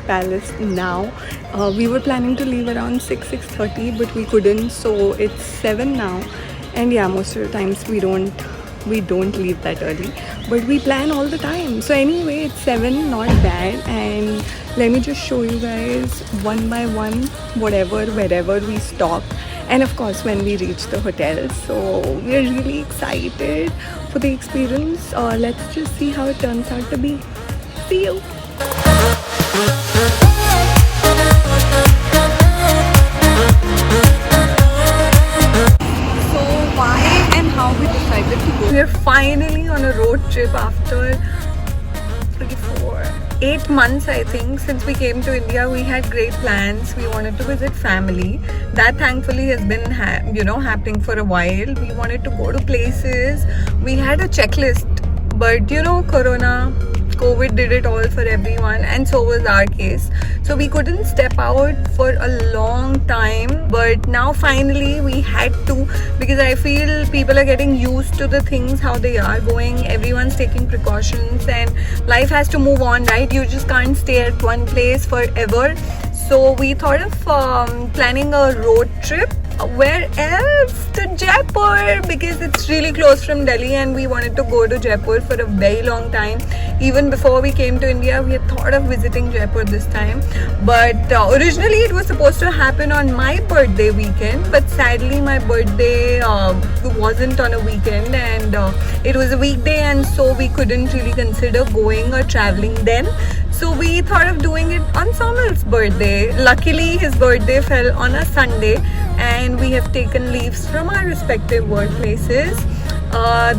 Palace now. We were planning to leave around 6:30, but we couldn't, so it's 7 now. And yeah, most of the times we don't leave that early, but we plan all the time. So anyway, it's 7, not bad. And let me just show you guys one by one wherever we stop, and of course when we reach the hotel. So we're really excited for the experience. Let's just see how it turns out to be. See you. So why and how we decided to go? We're finally on a road trip after 8 months, I think. Since we came to India, we had great plans. We wanted to visit family. That thankfully has been happening for a while. We wanted to go to places. We had a checklist, but Corona, COVID did it all for everyone, and so was our case. So we couldn't step out for a long time, but now finally we had to, because I feel people are getting used to the things how they are going. Everyone's taking precautions, and life has to move on, right? You just can't stay at one place forever. So we thought of planning a road trip. Where else? To Jaipur, because it's really close from Delhi, and we wanted to go to Jaipur for a very long time. Even before we came to India, we had thought of visiting Jaipur this time, but originally it was supposed to happen on my birthday weekend, but sadly my birthday wasn't on a weekend, and it was a weekday, and so we couldn't really consider going or traveling then. So we thought of doing it on Somal's birthday. Luckily his birthday fell on a Sunday, and we have taken leaves from our respective workplaces.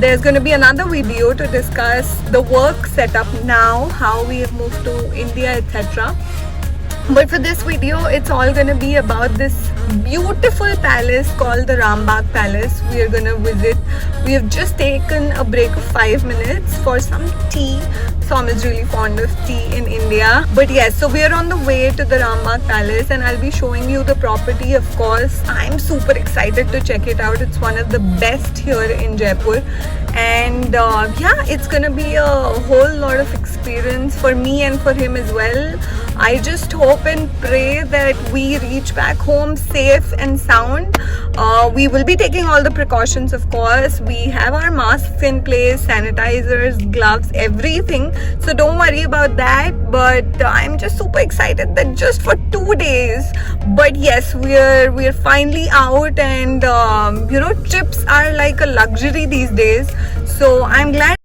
There's going to be another video to discuss the work setup now, how we have moved to India, etc. But for this video, it's all going to be about this beautiful palace called the Rambagh Palace. We are going to visit. We have just taken a break of 5 minutes for some tea. Som is really fond of tea in India. But yes, so we are on the way to the Rambagh Palace, and I'll be showing you the property, of course. I'm super excited to check it out. It's one of the best here in Jaipur. And yeah, it's gonna be a whole lot of experience for me and for him as well. I just hope and pray that we reach back home safe and sound. We will be taking all the precautions, of course. We have our masks in place, sanitizers, gloves, everything. So don't worry about that. But I'm just super excited that just for 2 days. But yes, we're finally out, and trips are like a luxury these days. So I'm glad.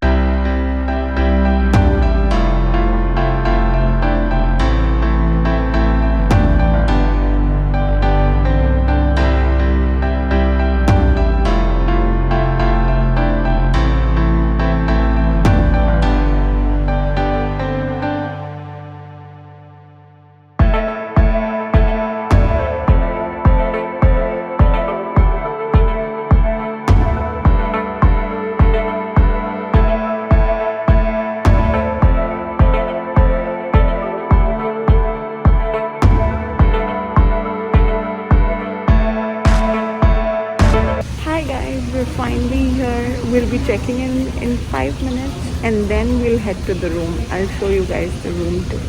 We're finally here. We'll be checking in 5 minutes, and then we'll head to the room. I'll show you guys the room too.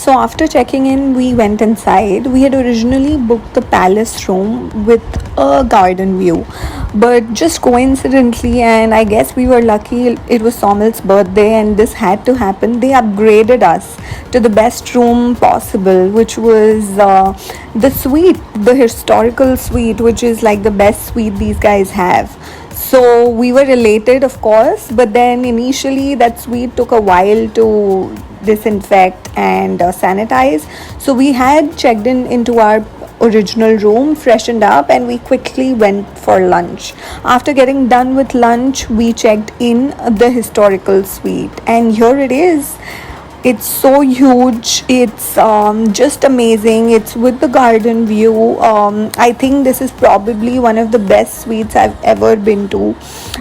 So after checking in, we went inside. We had originally booked the palace room with a garden view, but just coincidentally, and I guess we were lucky, it was Somal's birthday and this had to happen. They upgraded us to the best room possible, which was the suite, the historical suite, which is like the best suite these guys have. So we were elated, of course, but then initially that suite took a while to disinfect and sanitize. So we had checked in into our original room, freshened up, and we quickly went for lunch. After getting done with lunch, we checked in the historical suite, and here it is. It's so huge. It's just amazing. It's with the garden view. I think this is probably one of the best suites I've ever been to.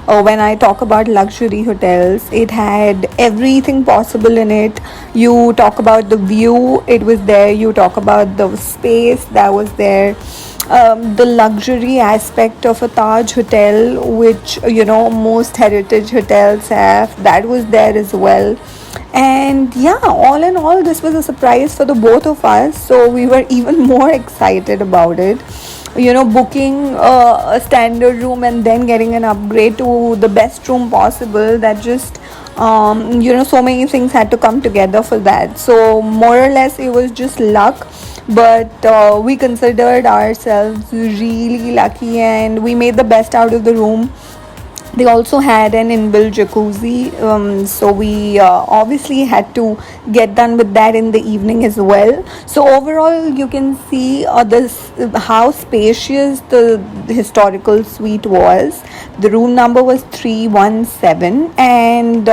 When I talk about luxury hotels, it had everything possible in it. You talk about the view, it was there. You talk about the space, that was there. The luxury aspect of a Taj hotel, which most heritage hotels have, that was there as well. And yeah, all in all, this was a surprise for the both of us, so we were even more excited about it. Booking a standard room and then getting an upgrade to the best room possible, that just so many things had to come together for that. So more or less it was just luck, but we considered ourselves really lucky and we made the best out of the room. They also had an inbuilt jacuzzi, so we obviously had to get done with that in the evening as well. So overall, you can see this how spacious the historical suite was. The room number was 317, and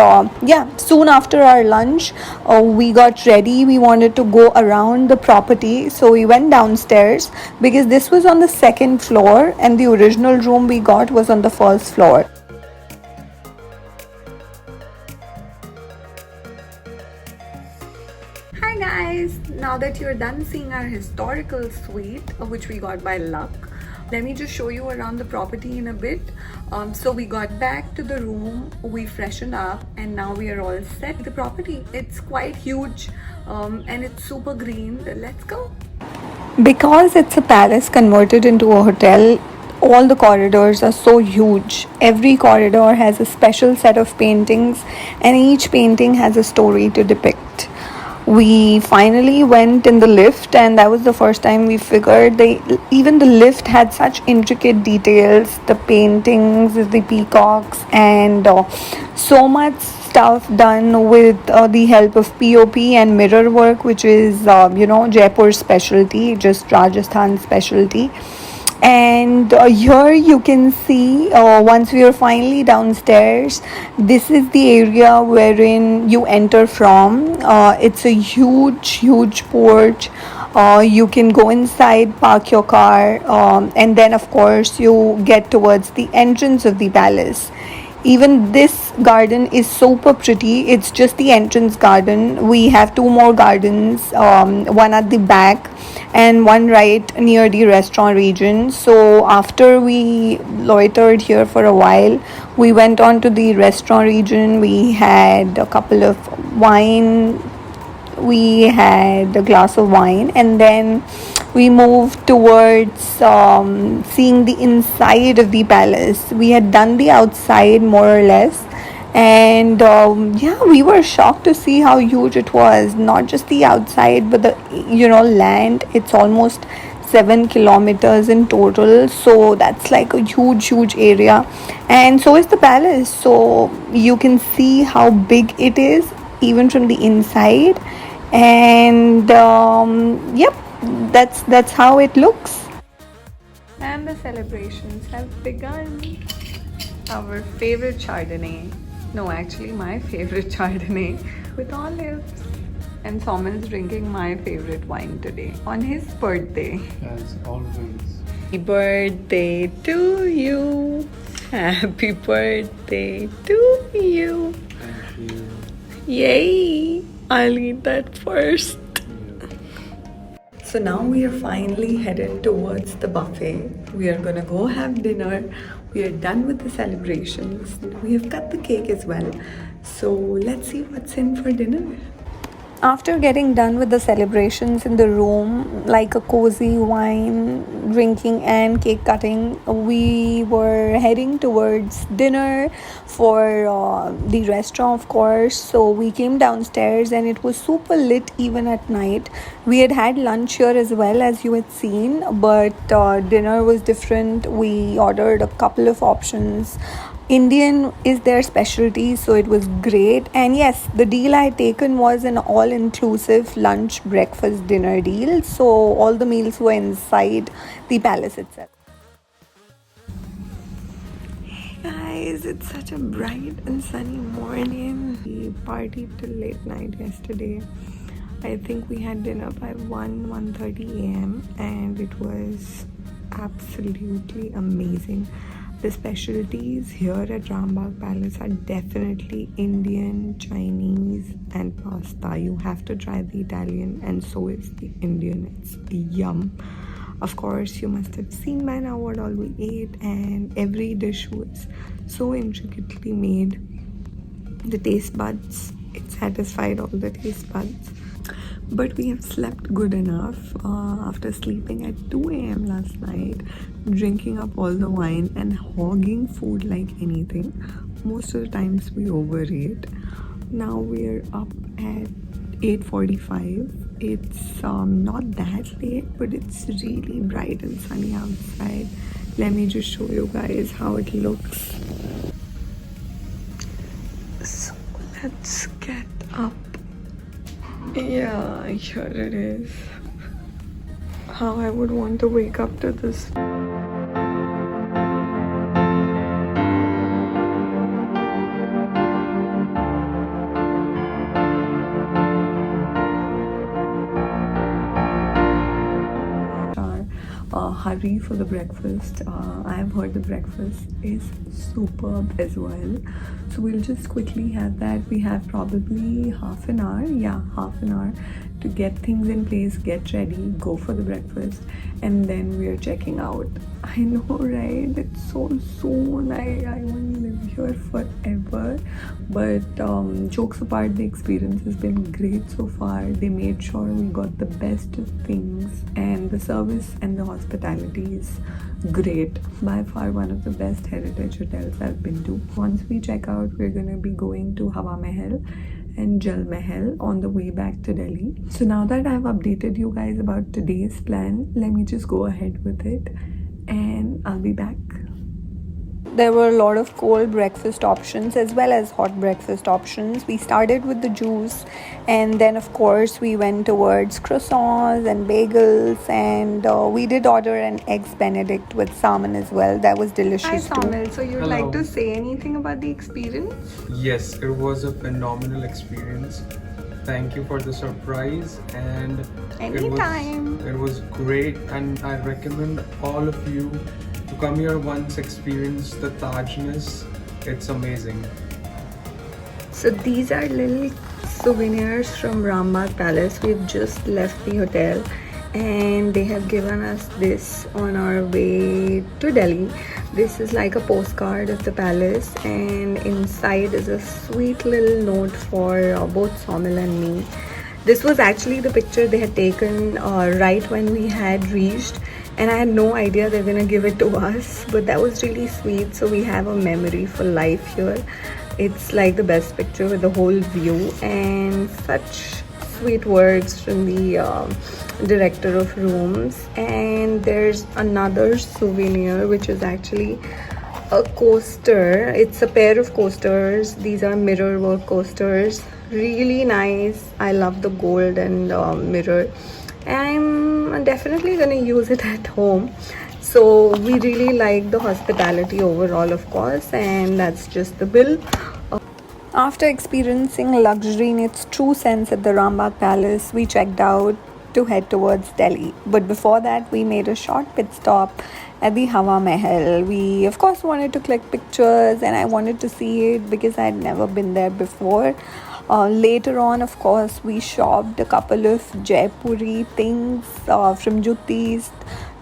yeah, soon after our lunch, we got ready. We wanted to go around the property, so we went downstairs because this was on the second floor, and the original room we got was on the first floor. Hi guys, now that you're done seeing our historical suite, which we got by luck, let me just show you around the property in a bit. So we got back to the room, we freshened up, and now we are all set. The property, it's quite huge, and it's super green. Let's go. Because it's a palace converted into a hotel, all the corridors are so huge. Every corridor has a special set of paintings, and each painting has a story to depict. We finally went in the lift, and that was the first time we figured even the lift had such intricate details, the paintings, the peacocks, and so much stuff done with the help of POP and mirror work, which is Jaipur's specialty, just Rajasthan's specialty. And here you can see, once we are finally downstairs, this is the area wherein you enter from. It's a huge porch. You can go inside, park your car, and then of course you get towards the entrance of the palace. Even this garden is super pretty. It's just the entrance garden. We have two more gardens, one at the back and one right near the restaurant region. So after we loitered here for a while, we went on to the restaurant region. We had a couple of wine, we had a glass of wine, and then we moved towards seeing the inside of the palace. We had done the outside more or less, and yeah, we were shocked to see how huge it was. Not just the outside, but the land. It's almost 7 kilometers in total, so that's like a huge area, and so is the palace. So you can see how big it is even from the inside, and yep, that's how it looks. And the celebrations have begun. Our favorite Chardonnay, no, actually my favorite Chardonnay with olives. And Soman's drinking my favorite wine today on his birthday. As always. Happy birthday to you. Happy birthday to you. Thank you. Yay! I'll eat that first. Yeah. So now we are finally headed towards the buffet. We are gonna go have dinner. We are done with the celebrations. We have cut the cake as well. So let's see what's in for dinner. After getting done with the celebrations in the room, like a cozy wine drinking and cake cutting, we were heading towards dinner for the restaurant, of course. So we came downstairs and it was super lit even at night. We had lunch here as well, as you had seen, but dinner was different. We ordered a couple of options. Indian is their specialty, so it was great. And yes, the deal I had taken was an all-inclusive lunch, breakfast, dinner deal. So all the meals were inside the palace itself. Hey guys, it's such a bright and sunny morning. We partied till late night yesterday. I think we had dinner by 1:30 a.m. and it was absolutely amazing. The specialties here at Rambagh Palace are definitely Indian, Chinese, and pasta. You have to try the Italian, and so is the Indian. It's yum. Of course, you must have seen by now what all we ate, and every dish was so intricately made. The taste buds it satisfied all the taste buds. But we have slept good enough after sleeping at 2 a.m. last night, drinking up all the wine and hogging food like anything. Most of the times we overeat. Now we're up at 8:45. It's not that late, but it's really bright and sunny outside. Let me just show you guys how it looks. So let's get up. Yeah, here it is. How I would want to wake up to this. Hurry for the breakfast. I have heard the breakfast is superb as well, so we'll just quickly have that. We have probably half an hour to get things in place, get ready, go for the breakfast, and then we're checking out. I know, right? It's so soon. I want to live here forever. But jokes apart, the experience has been great so far. They made sure we got the best of things, and the service and the hospitality is great. By far one of the best heritage hotels I've been to. Once we check out, we're gonna be going to Hawa Mahal and Jal Mahal on the way back to Delhi. So now that I've updated you guys about today's plan, let me just go ahead with it and I'll be back. There were a lot of cold breakfast options as well as hot breakfast options. We started with the juice, and then of course we went towards croissants and bagels, and we did order an eggs benedict with salmon as well. That was delicious. Hi Samil, so you'd like to say anything about the experience? Yes, it was a phenomenal experience. Thank you for the surprise, and anytime. It was great, and I recommend all of you to come here once, experience the Tajness. It's amazing. So these are little souvenirs from Rambagh Palace. We've just left the hotel and they have given us this on our way to Delhi. This is like a postcard of the palace, and inside is a sweet little note for both Somil and me. This was actually the picture they had taken right when we had reached, and I had no idea they're gonna give it to us, but that was really sweet. So we have a memory for life here. It's like the best picture with the whole view, and such sweet words from the director of rooms. And there's another souvenir which is actually a coaster. It's a pair of coasters. These are mirror work coasters, really nice. I love the gold and mirror. I'm definitely gonna use it at home. So we really like the hospitality overall, of course, and that's just the bill. After experiencing luxury in its true sense at the Rambagh Palace, we checked out to head towards Delhi. But before that, we made a short pit stop at the Hawa Mahal. We of course wanted to click pictures, and I wanted to see it because I had never been there before. Later on, of course, we shopped a couple of Jaipuri things, from juttis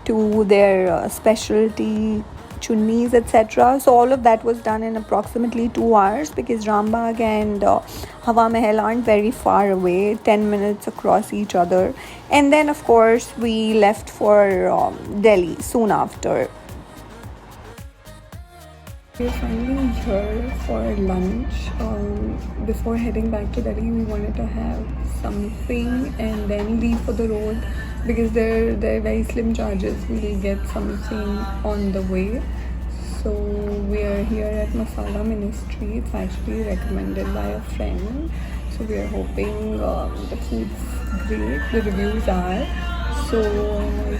to their specialty chunnis, etc. So all of that was done in approximately 2 hours, because Rambagh and Hawa Mahal aren't very far away, 10 minutes across each other. And then of course we left for Delhi soon after. We're finally here for lunch. Before heading back to Delhi, we wanted to have something and then leave for the road, because they're very slim charges. We'll get something on the way. So we are here at Masala Ministry. It's actually recommended by a friend. So we are hoping the food's great. The reviews are. So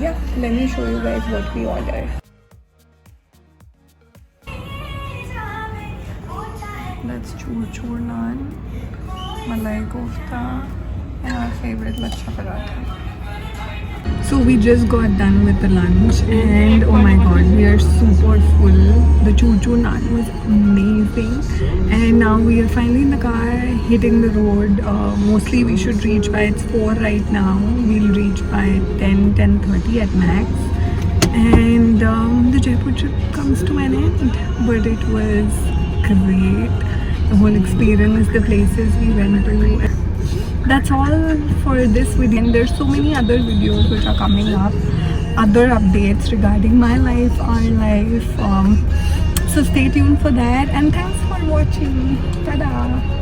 yeah, let me show you guys what we ordered. That's chur naan, malai kofta, and our favorite lachha paratha. So we just got done with the lunch, and oh my god, we are super full. The chur naan was amazing, and now we are finally in the car hitting the road. Mostly we should reach by, it's 4 right now. We'll reach by 10:30 at max. And the Jaipur trip comes to an end, but it was great. the whole experience, the places we went to. That's all for this video, and there's so many other videos which are coming up, other updates regarding my life, our life. So stay tuned for that, and thanks for watching. Ta-da!